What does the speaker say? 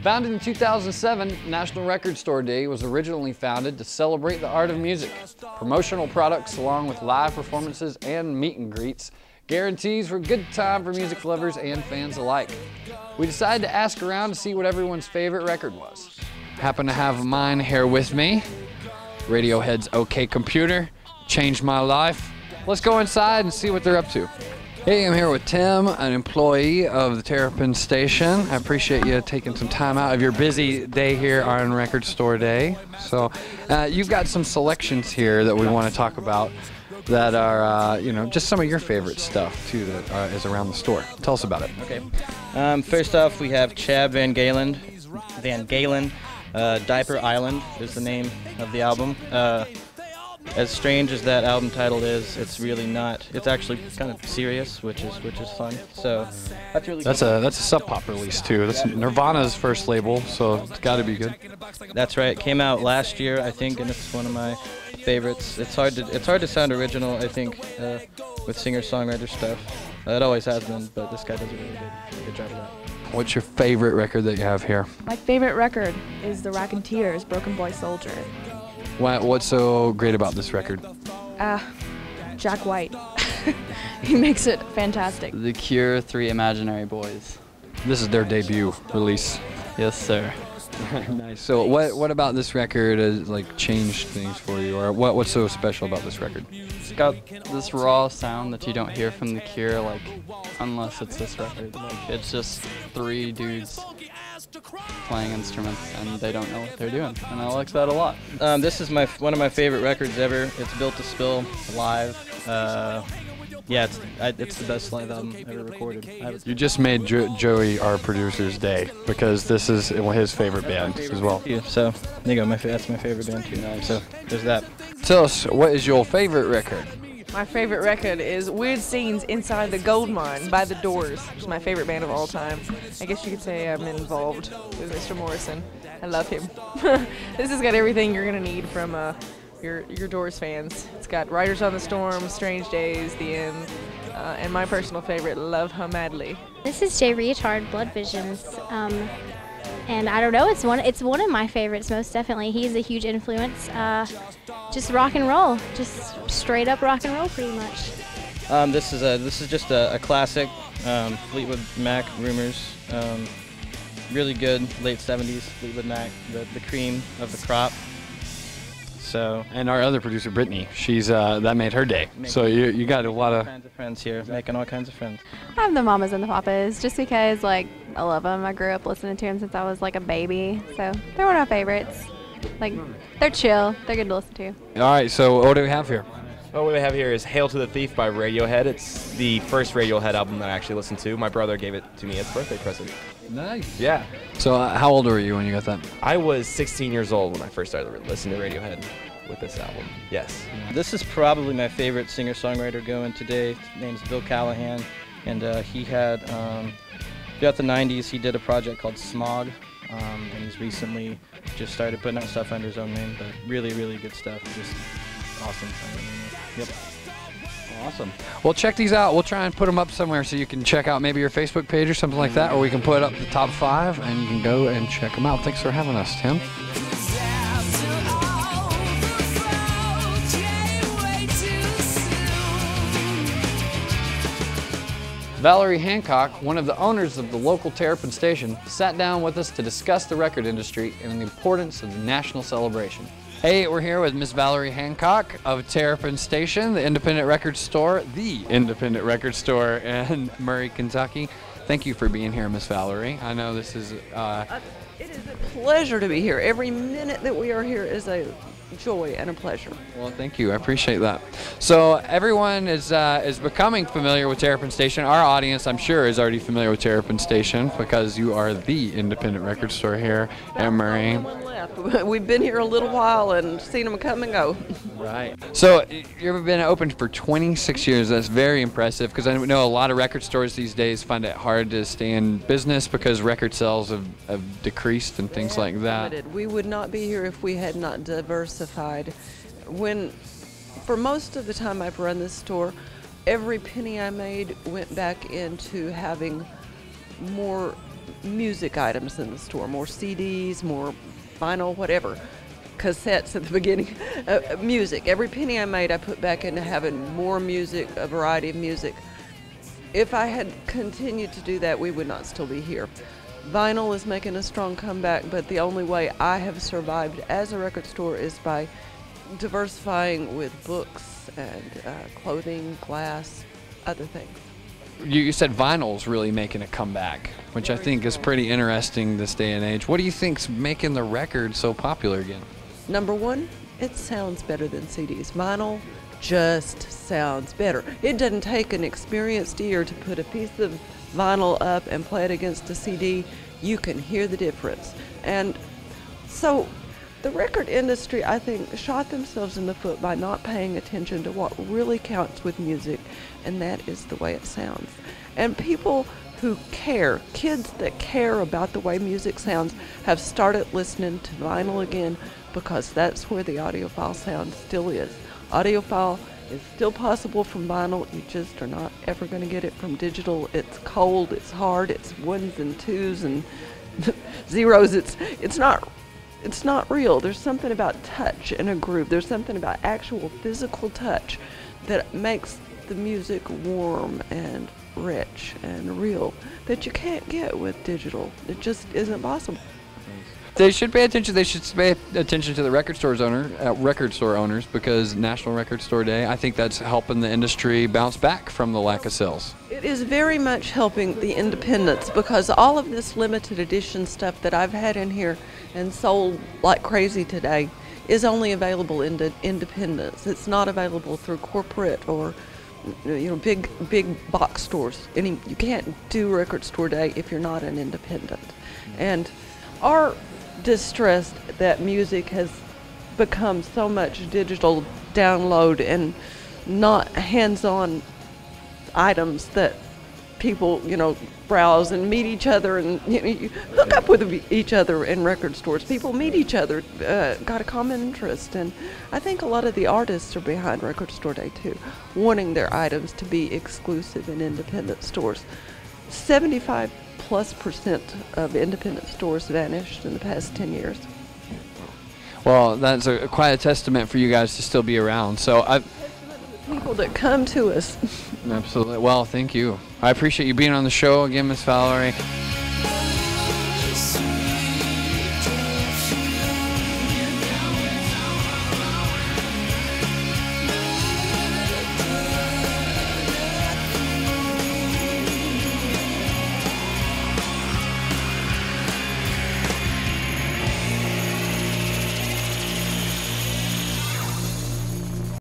Founded in 2007, National Record Store Day was originally founded to celebrate the art of music. Promotional products along with live performances and meet and greets guarantees for a good time for music lovers and fans alike. We decided to ask around to see what everyone's favorite record was. Happen to have mine here with me. Radiohead's OK Computer, changed my life. Let's go inside and see what they're up to. Hey, I'm here with Tim, an employee of the Terrapin station. I appreciate you taking some time out of your busy day here on Record Store Day. So you've got some selections here that we want to talk about that are, just some of your favorite stuff too that is around the store. Tell us about it. Okay. First off, we have Chad Van Galen. Diaper Island is the name of the album. As strange as that album title is, it's really not. It's actually kind of serious, which is fun. So that's really. That's a Sub Pop release too. That's Nirvana's first label, so it's got to be good. That's right. It came out last year, I think, and it's one of my favorites. It's hard to sound original, I think, with singer-songwriter stuff. It always has been, but this guy does a really good job of that. What's your favorite record that you have here? My favorite record is The Rocketeers' Broken Boy Soldier. What's so great about this record? Jack White. He makes it fantastic. The Cure, Three Imaginary Boys. This is their debut release. Yes, sir. Nice. So what about this record has changed things for you, or what's so special about this record? It's got this raw sound that you don't hear from The Cure, unless it's this record. It's just three dudes playing instruments and they don't know what they're doing, and I like that a lot. This is one of my favorite records ever. It's Built to Spill live. Yeah, it's the best live album ever recorded. You just made Joey our producer's day, because this is his favorite band as well. So there you go. That's my favorite band too. So there's that. Tell us, what is your favorite record? My favorite record is Weird Scenes Inside the Gold Mine by The Doors, which is my favorite band of all time. I guess you could say I'm involved with Mr. Morrison. I love him. This has got everything you're going to need from your Doors fans. It's got Riders on the Storm, Strange Days, The End, and my personal favorite, Love Her Madly. This is Jay Reatard, Blood Visions. And I don't know, it's one of my favorites, most definitely. He's a huge influence. Just rock and roll, just straight up rock and roll, pretty much. This is just a classic. Fleetwood Mac, Rumors. Really good late '70s Fleetwood Mac, the cream of the crop. So, and our other producer, Brittany, she's that made her day. So you got a lot of kinds of friends here, making all kinds of friends. I have the Mamas and the Papas, just because I love them. I grew up listening to them since I was a baby, so they're one of my favorites. They're chill, they're good to listen to. All right, so what do we have here? Well, what we have here is Hail to the Thief by Radiohead. It's the first Radiohead album that I actually listened to. My brother gave it to me as a birthday present. Nice. Yeah. So how old were you when you got that? I was 16 years old when I first started listening to Radiohead with this album. Yes. This is probably my favorite singer-songwriter going today. His name's Bill Callahan, and he had, throughout the 90s, he did a project called Smog, and he's recently just started putting out stuff under his own name, but really, really good stuff. Just awesome. Yep. Awesome. Well, check these out. We'll try and put them up somewhere so you can check out maybe your Facebook page or something like that, or we can put up the top 5 and you can go and check them out. Thanks for having us, Tim. Valerie Hancock, one of the owners of the local Terrapin station, sat down with us to discuss the record industry and the importance of the national celebration. Hey, we're here with Miss Valerie Hancock of Terrapin Station, the independent record store in Murray, Kentucky. Thank you for being here, Miss Valerie. I know this is... It is a pleasure to be here. Every minute that we are here is a joy and a pleasure. Well, thank you. I appreciate that. So everyone is becoming familiar with Terrapin Station. Our audience, I'm sure, is already familiar with Terrapin Station because you are the independent record store here at Murray. We've been here a little while and seen them come and go. Right. So you've been open for 26 years. That's very impressive, because I know a lot of record stores these days find it hard to stay in business because record sales have decreased and things like that. We would not be here if we had not diversified. For most of the time I've run this store, every penny I made went back into having more music items in the store, more CDs, more vinyl, whatever, cassettes at the beginning, music. Every penny I made, I put back into having more music, a variety of music. If I had continued to do that, we would not still be here. Vinyl is making a strong comeback, but the only way I have survived as a record store is by diversifying with books and clothing, glass, other things. You said vinyl's really making a comeback, which I think is pretty interesting this day and age. What do you think's making the record so popular again? Number one, it sounds better than CDs. Vinyl just sounds better. It doesn't take an experienced ear to put a piece of vinyl up and play it against a CD. You can hear the difference. And so the record industry, I think, shot themselves in the foot by not paying attention to what really counts with music, and that is the way it sounds. And people who care, kids that care about the way music sounds, have started listening to vinyl again because that's where the audiophile sound still is. Audiophile is still possible from vinyl. You just are not ever going to get it from digital. It's cold, it's hard, it's ones and twos and zeros. It's not real. There's something about touch and a groove. There's something about actual physical touch that makes the music warm and rich and real that you can't get with digital. It just isn't possible. They should pay attention. They should pay attention to the record store owners, because National Record Store Day, I think that's helping the industry bounce back from the lack of sales. It is very much helping the independents, because all of this limited edition stuff that I've had in here and sold like crazy today is only available in the independents. It's not available through corporate or big box stores. You can't do Record Store Day if you're not an independent. And our distressed that music has become so much digital download and not hands-on items that people, browse and meet each other and you hook up with each other in record stores. People meet each other, got a common interest, and I think a lot of the artists are behind Record Store Day too, wanting their items to be exclusive in independent stores. 75+% of independent stores vanished in the past 10 years. Well, that's quite a testament for you guys to still be around. So people that come to us. Absolutely. Well, thank you. I appreciate you being on the show again, Miss Valerie.